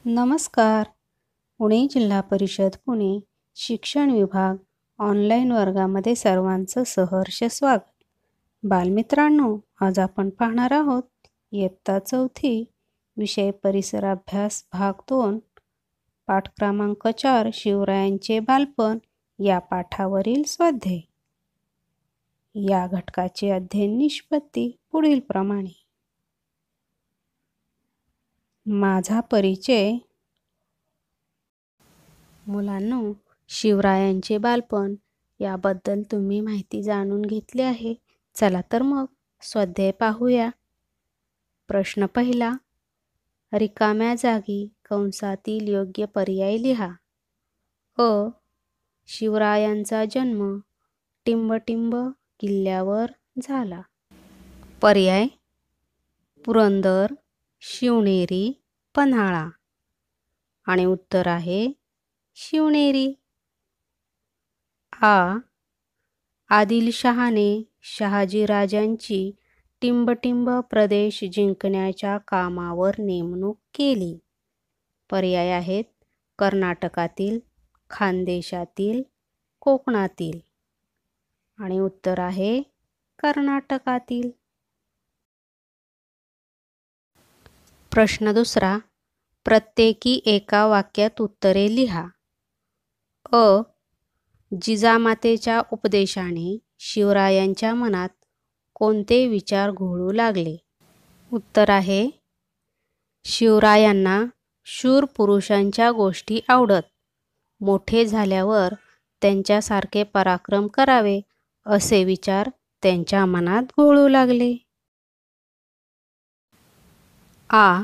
नमस्कार. पुणे जिल्हा परिषद पुणे शिक्षण विभाग ऑनलाईन वर्गामध्ये सर्वांचं सहर्ष स्वागत. बालमित्रांनो, आज आपण पाहणार आहोत इयत्ता 4 विषय परिसर अभ्यास भाग 2 पाठ क्रमांक 4 शिवरायांचे बालपण या पाठावरील स्वाध्याय. या घटकाचे अध्ययन निष्पत्ती पुढील प्रमाणे. माझा परिचय. मुलांनो, शिवरायांचे बालपण याबद्दल तुम्ही माहिती जाणून घेतली आहे. चला तर मग स्वाध्याय पाहूया. प्रश्न पहिला. रिकाम्या जागी कंसातील योग्य पर्याय लिहा. अ. शिवरायांचा जन्म टिंबटिंब किल्ल्यावर झाला. पर्याय: पुरंदर, शिवनेरी, पन्हाळा. आणि उत्तर आहे शिवनेरी. आ. आदिलशहाने शहाजीराजांची टिंबटिंब प्रदेश जिंकण्याच्या कामावर नेमणूक केली. पर्याय आहेत कर्नाटकातील, खानदेशातील, कोकणातील. आणि उत्तर आहे कर्नाटकातील. प्रश्न दुसरा. प्रत्येकी एका वाक्यात उत्तरे लिहा. अ. जिजामातेच्या उपदेशाने शिवरायांच्या मनात कोणते विचार घोळू लागले? उत्तर आहे शिवरायांना शूर पुरुषांच्या गोष्टी आवडत. मोठे झाल्यावर त्यांच्यासारखे पराक्रम करावे असे विचार त्यांच्या मनात घोळू लागले. आ.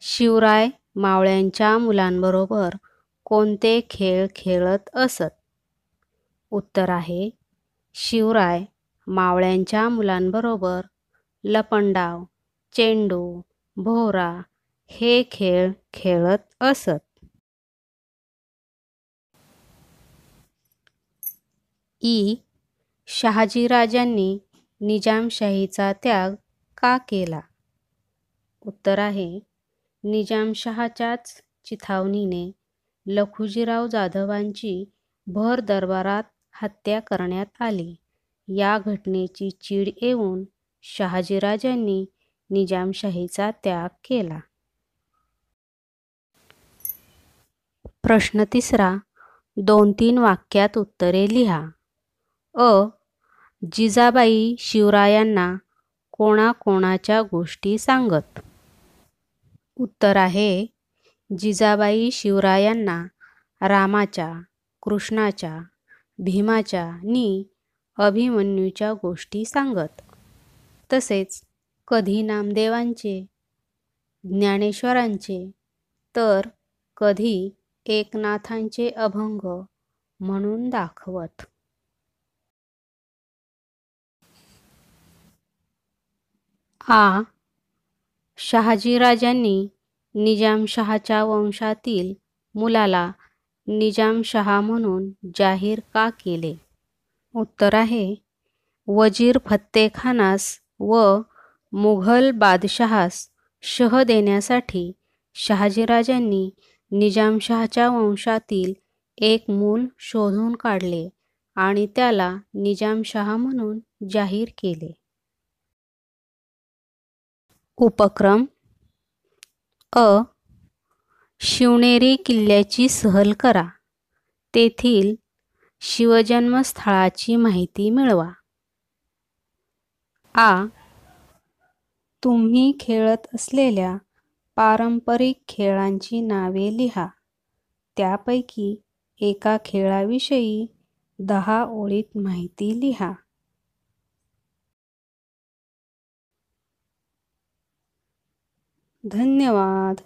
शिवराय मावळ्यांच्या मुलांबरोबर कोणते खेळ खेळत असत? उत्तर आहे शिवराय मावळ्यांच्या मुलांबरोबर लपंडाव, चेंडू, भोवरा हे खेळ खेळत असत. ई. शहाजीराजांनी निजामशाहीचा त्याग का केला? उत्तर आहे निजामशहाच्याच चिथावणीने लखुजीराव जाधवांची भर दरबारात हत्या करण्यात आली. या घटनेची चीड येऊन शहाजीराजांनी निजामशाहीचा त्याग केला. प्रश्न तिसरा. 2-3 वाक्यात उत्तरे लिहा. अ. जिजाबाई शिवरायांना कोणाकोणाच्या गोष्टी सांगत? उत्तर आहे जिजाबाई शिवरायांना रामाच्या, कृष्णाच्या, भीमाच्या नि अभिमन्यूच्या गोष्टी सांगत. तसेच कधी नामदेवांचे, ज्ञानेश्वरांचे तर कधी एकनाथांचे अभंग म्हणून दाखवत. आ. शहाजीराजांनी निजामशहाच्या वंशातील मुलाला निजामशहा म्हणून जाहीर का केले? उत्तर आहे वजीर फत्तेखानास व मुघल बादशहास शह देण्यासाठी शहाजीराजांनी निजामशहाच्या वंशातील एक मूल शोधून काढले आणि त्याला निजामशहा म्हणून जाहीर केले. उपक्रम. अ. शिवनेरी किल्ल्याची सहल करा. तेथील शिवजन्मस्थळाची माहिती मिळवा. आ. तुम्ही खेळत असलेल्या पारंपरिक खेळांची नावे लिहा. त्यापैकी एका खेळाविषयी 10 ओळीत माहिती लिहा. धन्यवाद.